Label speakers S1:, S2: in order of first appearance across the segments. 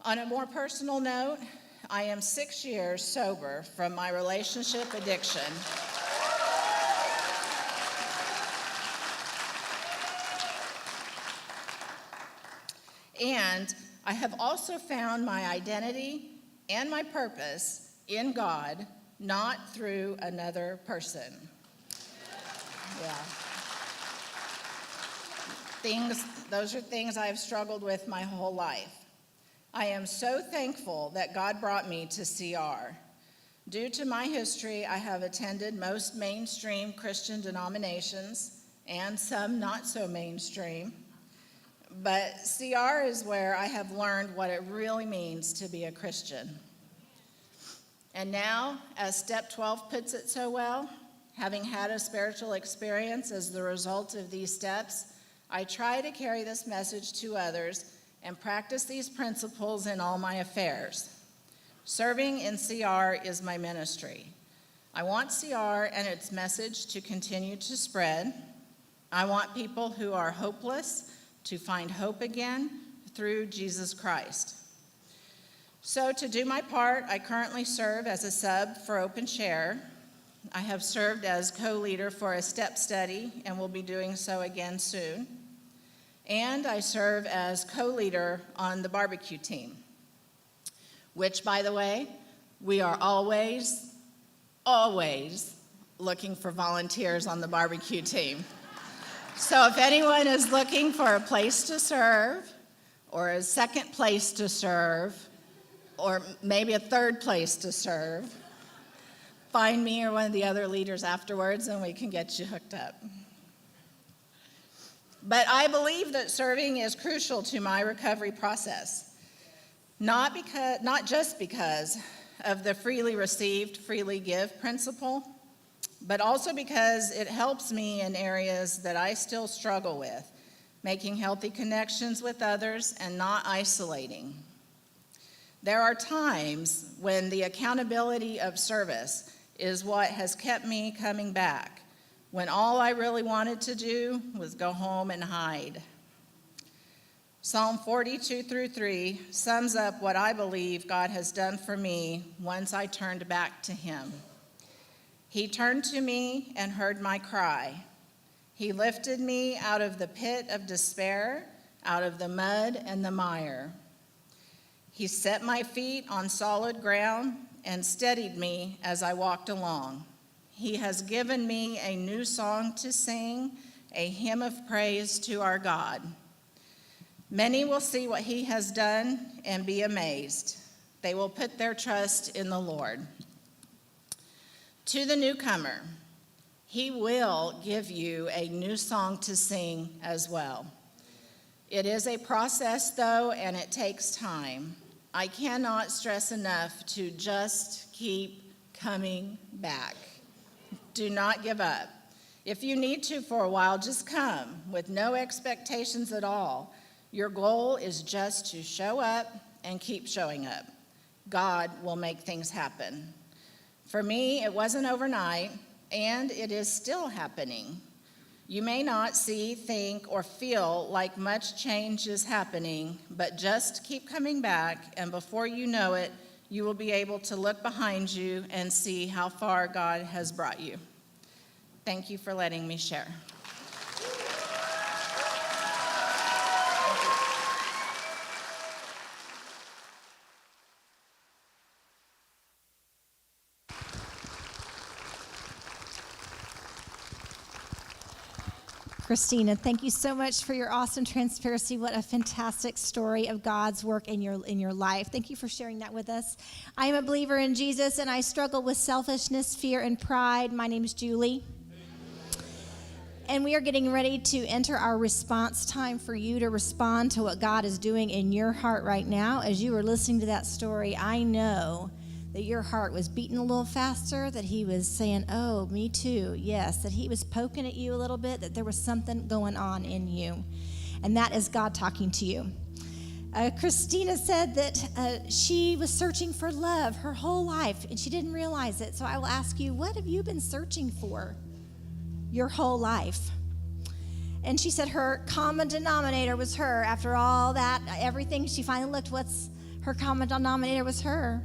S1: On a more personal note, I am 6 years sober from my relationship addiction. And I have also found my identity and my purpose in God, not through another person. Yeah. Those are things I have struggled with my whole life. I am so thankful that God brought me to CR. Due to my history, I have attended most mainstream Christian denominations and some not so mainstream. But CR is where I have learned what it really means to be a Christian. And now, as Step 12 puts it so well, having had a spiritual experience as the result of these steps, I try to carry this message to others and practice these principles in all my affairs. Serving in CR is my ministry. I want CR and its message to continue to spread. I want people who are hopeless to find hope again through Jesus Christ. So to do my part, I currently serve as a sub for Open Share. I have served as co-leader for a step study and will be doing so again soon. And I serve as co-leader on the barbecue team, which, by the way, we are always looking for volunteers on the barbecue team. So if anyone is looking for a place to serve, or a second place to serve, or maybe a third place to serve, find me or one of the other leaders afterwards and we can get you hooked up. But I believe that serving is crucial to my recovery process, not just because of the freely received, freely give principle, but also because it helps me in areas that I still struggle with, making healthy connections with others and not isolating. There are times when the accountability of service is what has kept me coming back, when all I really wanted to do was go home and hide. Psalm 42-3 sums up what I believe God has done for me once I turned back to Him. He turned to me and heard my cry. He lifted me out of the pit of despair, out of the mud and the mire. He set my feet on solid ground and steadied me as I walked along. He has given me a new song to sing, a hymn of praise to our God. Many will see what He has done and be amazed. They will put their trust in the Lord. To the newcomer, He will give you a new song to sing as well. It is a process, though, and it takes time. I cannot stress enough to just keep coming back. Do not give up. If you need to for a while, just come with no expectations at all. Your goal is just to show up and keep showing up. God will make things happen. For me, it wasn't overnight, and it is still happening. You may not see, think, or feel like much change is happening, but just keep coming back, and before you know it, you will be able to look behind you and see how far God has brought you. Thank you for letting me share.
S2: Christina, thank you so much for your awesome transparency. What a fantastic story of God's work in your life. Thank you for sharing that with us. I am a believer in Jesus, and I struggle with selfishness, fear, and pride. My name is Julie. And we are getting ready to enter our response time for you to respond to what God is doing in your heart right now. As you were listening to that story, I know that your heart was beating a little faster, that He was saying, oh, me too, yes, that He was poking at you a little bit, that there was something going on in you. And that is God talking to you. Christina said that she was searching for love her whole life, and she didn't realize it. So I will ask you, what have you been searching for your whole life? And she said her common denominator was her. After all that, everything, she finally looked, what's Her common denominator was her.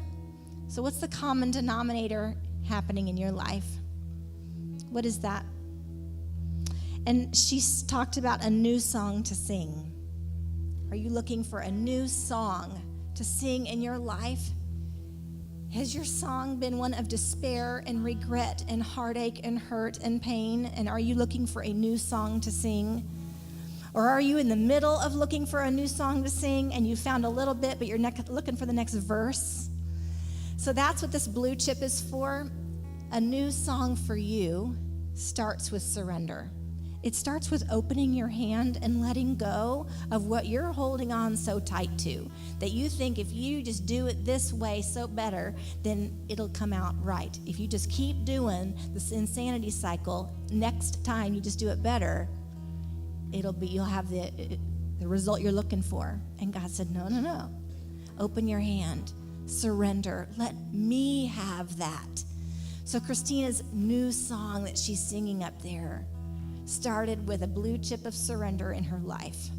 S2: So what's the common denominator happening in your life? What is that? And she talked about a new song to sing. Are you looking for a new song to sing in your life? Has your song been one of despair and regret and heartache and hurt and pain? And are you looking for a new song to sing? Or are you in the middle of looking for a new song to sing and you found a little bit, but you're looking for the next verse? So that's what this blue chip is for. A new song for you starts with surrender. It starts with opening your hand and letting go of what you're holding on so tight to, that you think if you just do it this way so better, then it'll come out right. If you just keep doing this insanity cycle, next time you just do it better, you'll have the result you're looking for. And God said, no. Open your hand, surrender, let me have that. So Christina's new song that she's singing up there started with a blue chip of surrender in her life.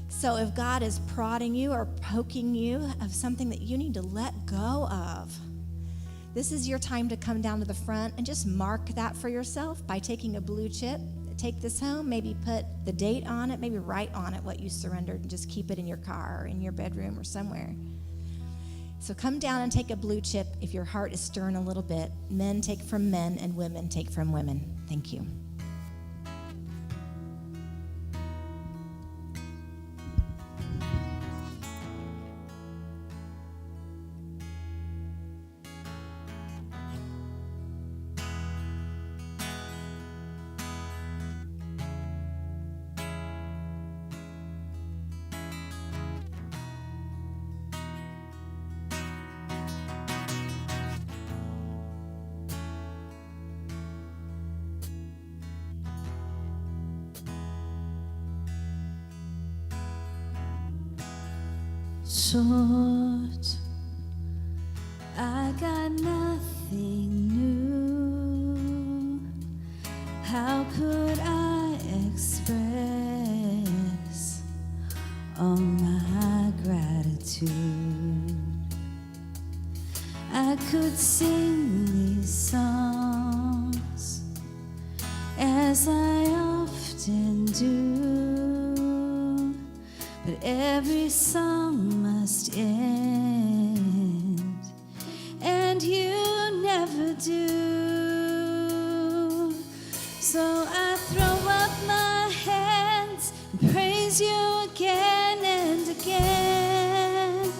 S2: So if God is prodding you or poking you of something that you need to let go of, this is your time to come down to the front and just mark that for yourself by taking a blue chip. Take this home, maybe put the date on it, maybe write on it what you surrendered, and just keep it in your car or in your bedroom or somewhere. So come down and take a blue chip if your heart is stirring a little bit. Men take from men and women take from women. Thank you.
S3: Short, I got nothing new. How could I express all my gratitude? I could sing these songs as I often do, but every song must end, and you never do. So I throw up my hands and praise you again and again,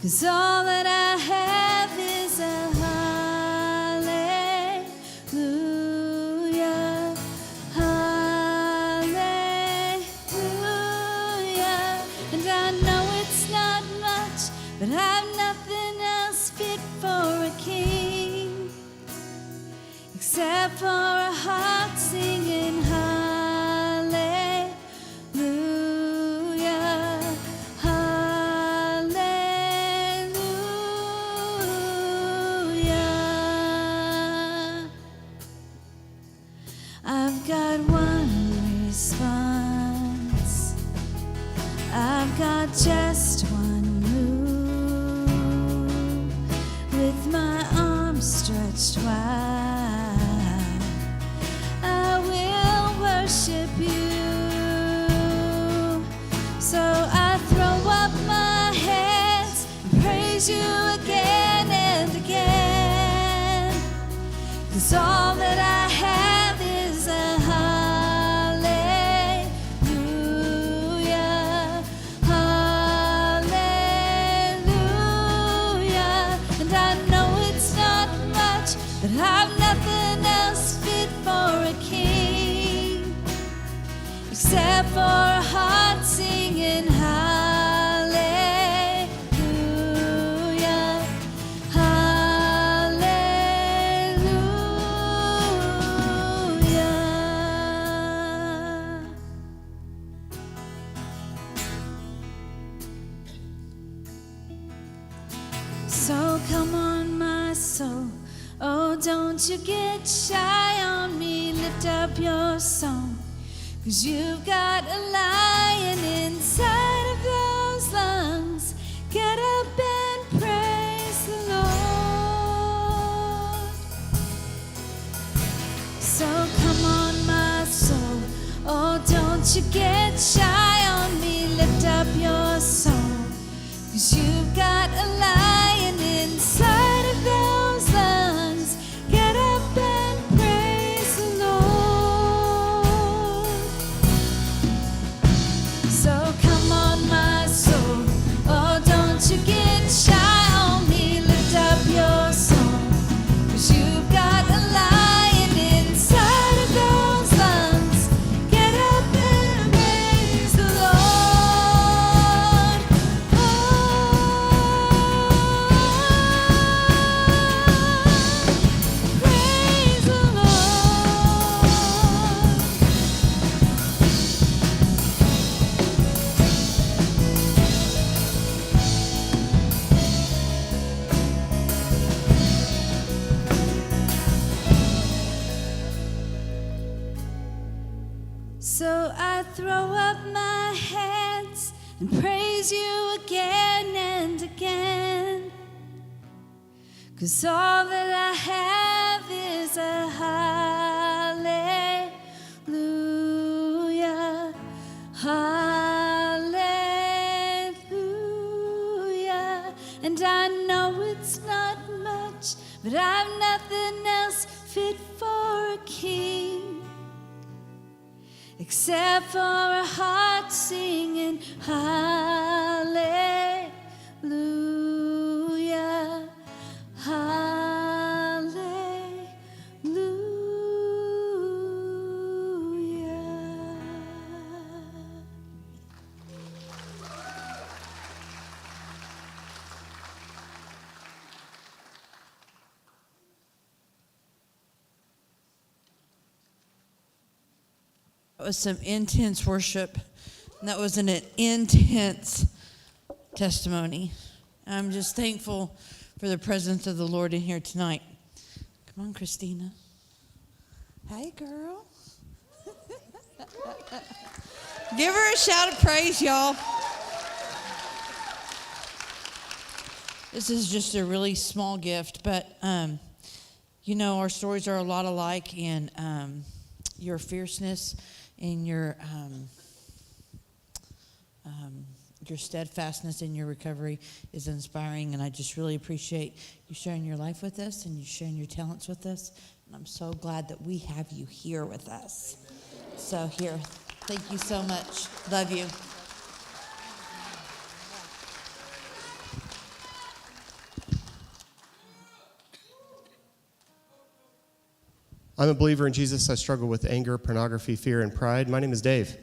S3: 'cause all that I have is a hallelujah, hallelujah. And I know it's not much, but I've nothing else fit for a king except for a heart singing hallelujah, hallelujah. I've got one response, I've got just one move, with my arms stretched wide, I will worship you. So I throw up my hands and praise you again and again, 'cause all that I have is a hallelujah, hallelujah. And I know it's not much, but I've nothing else fit for a king except for a heart singing hallelujah, hallelujah. So come on, my soul, oh, don't you get shy on me. Lift up your song, 'cause you've got a lion inside of those lungs. Get 'cause you've got a lion inside of those lungs. Get up and praise the Lord. So come on, my soul, oh, don't you get shy on me. Lift up your song, 'cause you've got a lion inside of those lungs. Get up and praise the Lord. Oh, praise the Lord. So I throw up my hands and praise you again and again, 'cause all that I have is a hallelujah, hallelujah. And I know it's not much, but I've nothing else fit for a king except for a heart singing hallelujah, hallelujah.
S4: That was some intense worship. And that was an intense testimony. I'm just thankful for the presence of the Lord in here tonight. Come on, Christina. Hey, girl. Give her a shout of praise, y'all. This is just a really small gift, but you know, our stories are a lot alike, and your fierceness and your steadfastness in your recovery is inspiring, and I just really appreciate you sharing your life with us and you sharing your talents with us, and I'm so glad that we have you here with us. So here, thank you so much. Love you.
S5: I'm a believer in Jesus. I struggle with anger, pornography, fear, and pride. My name is Dave.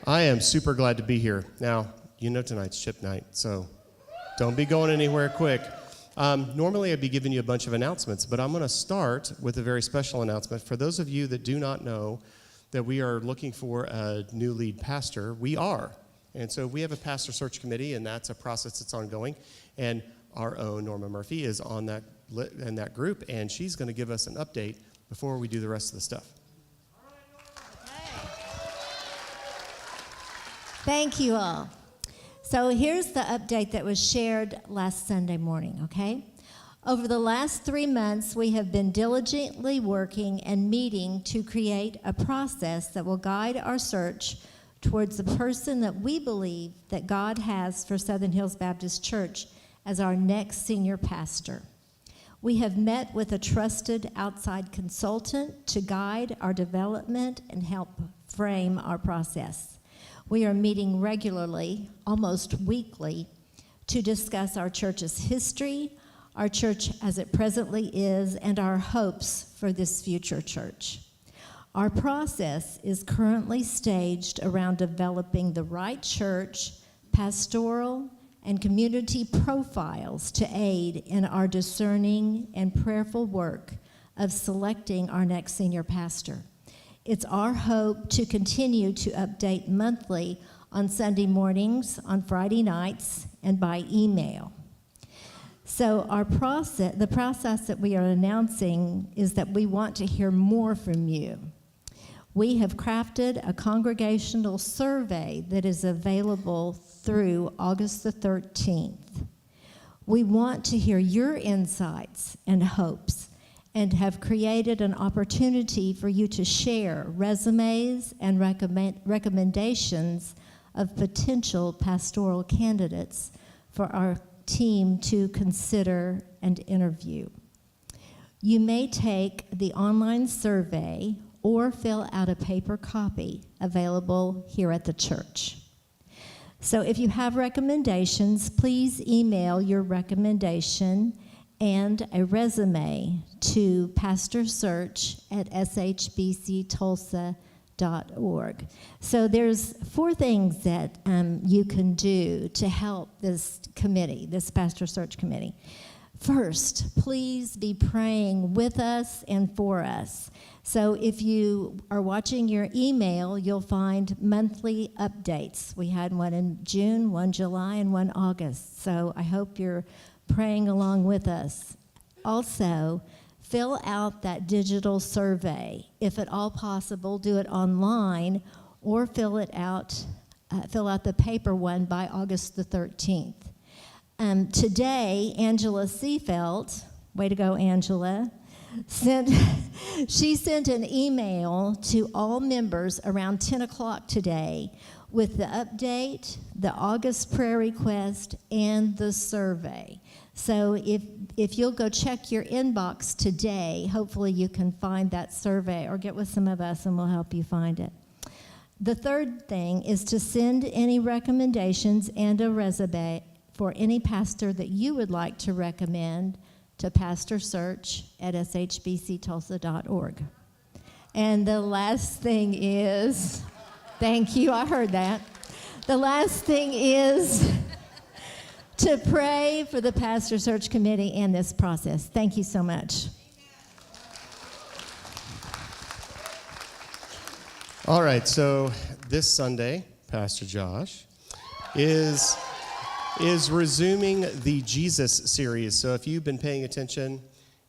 S5: I am super glad to be here. Now, you know tonight's chip night, so don't be going anywhere quick. Normally, I'd be giving you a bunch of announcements, but I'm going to start with a very special announcement. For those of you that do not know that we are looking for a new lead pastor, we are. And so we have a pastor search committee, and that's a process that's ongoing. And our own Norma Murphy is on that in that group, and she's going to give us an update before we do the rest of the stuff.
S2: Thank you all. So here's the update that was shared last Sunday morning, okay? Over the last 3 months, we have been diligently working and meeting to create a process that will guide our search towards the person that we believe that God has for Southern Hills Baptist Church as our next senior pastor. We have met with a trusted outside consultant to guide our development and help frame our process. We are meeting regularly, almost weekly, to discuss our church's history, our church as it presently is, and our hopes for this future church. Our process is currently staged around developing the right church, pastoral, and community profiles to aid in our discerning and prayerful work of selecting our next senior pastor. It's our hope to continue to update monthly on Sunday mornings, on Friday nights, and by email. So the process that we are announcing is that we want to hear more from you. We have crafted a congregational survey that is available through August the 13th. We want to hear your insights and hopes and have created an opportunity for you to share resumes and recommendations
S6: of potential pastoral candidates for our team to consider and interview. You may take the online survey or fill out a paper copy available here at the church. So if you have recommendations, please email your recommendation and a resume to pastorsearch@shbctulsa.org. So there's 4 things that you can do to help this committee, this pastor search committee. First, please be praying with us and for us. So if you are watching your email, you'll find monthly updates. We had one in June, one July, and one August. So I hope you're praying along with us. Also, fill out that digital survey. If at all possible, do it online or fill out the paper one by August the 13th. Today, Angela Seafelt, way to go, Angela, sent an email to all members around 10 o'clock today with the update, the August prayer request, and the survey. So if you'll go check your inbox today, hopefully you can find that survey or get with some of us and we'll help you find it. The third thing is to send any recommendations and a resume for any pastor that you would like to recommend to pastorsearch@shbctulsa.org. And the last thing is, thank you, I heard that. The last thing is to pray for the Pastor Search Committee and this process. Thank you so much.
S5: All right, so this Sunday, Pastor Josh is resuming the Jesus series. So if you've been paying attention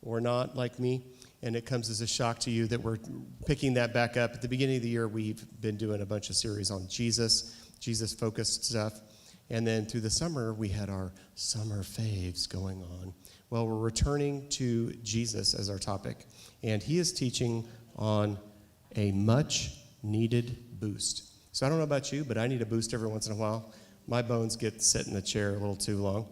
S5: or not, like me, and it comes as a shock to you that we're picking that back up. At the beginning of the year, we've been doing a bunch of series on Jesus-focused stuff. And then through the summer, we had our summer faves going on. Well, we're returning to Jesus as our topic. And he is teaching on a much-needed boost. So I don't know about you, but I need a boost every once in a while. My bones get set in the chair a little too long.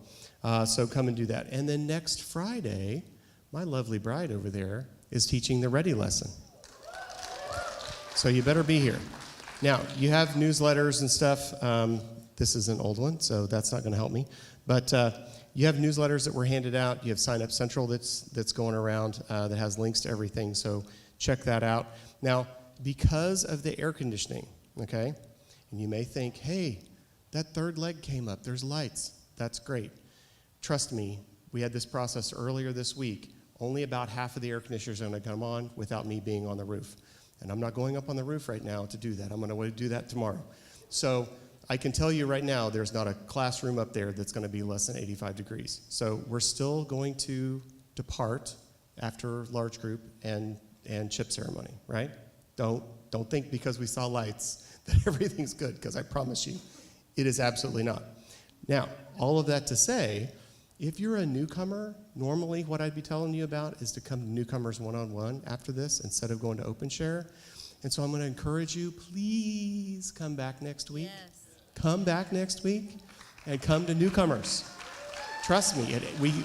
S5: So come and do that. And then next Friday, my lovely bride over there is teaching the Ready lesson. So you better be here. Now, you have newsletters and stuff. This is an old one, so that's not going to help me. But you have newsletters that were handed out. You have Sign Up Central that's going around that has links to everything. So check that out. Now, because of the air conditioning, okay, and you may think, hey, that third leg came up. There's lights. That's great. Trust me, we had this process earlier this week. Only about half of the air conditioners are going to come on without me being on the roof. And I'm not going up on the roof right now to do that. I'm going to do that tomorrow. So I can tell you right now, there's not a classroom up there that's going to be less than 85 degrees. So we're still going to depart after large group and chip ceremony, right? Don't think because we saw lights that everything's good, because I promise you, it is absolutely not. Now, all of that to say, if you're a newcomer, normally what I'd be telling you about is to come to newcomers one-on-one after this instead of going to open share. And so I'm going to encourage you, please come back next week. Yes. Come back next week and come to newcomers. Trust me,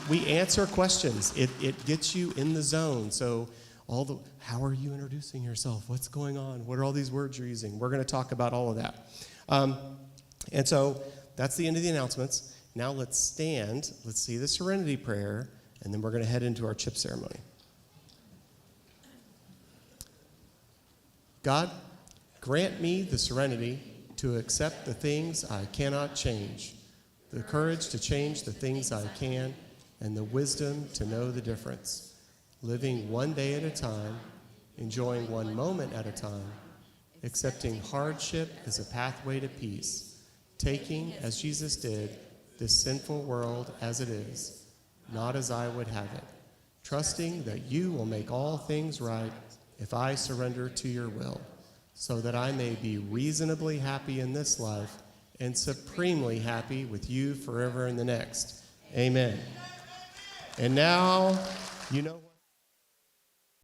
S5: we answer questions. It gets you in the zone. So how are you introducing yourself? What's going on? What are all these words you're using? We're going to talk about all of that. And so that's the end of the announcements. Now let's stand, let's see the serenity prayer, and then we're going to head into our chip ceremony. God, grant me the serenity to accept the things I cannot change, the courage to change the things I can, and the wisdom to know the difference, living one day at a time, enjoying one moment at a time, accepting hardship as a pathway to peace, taking, as Jesus did, this sinful world as it is, not as I would have it, trusting that you will make all things right if I surrender to your will, so that I may be reasonably happy in this life and supremely happy with you forever in the next. Amen. And now, you know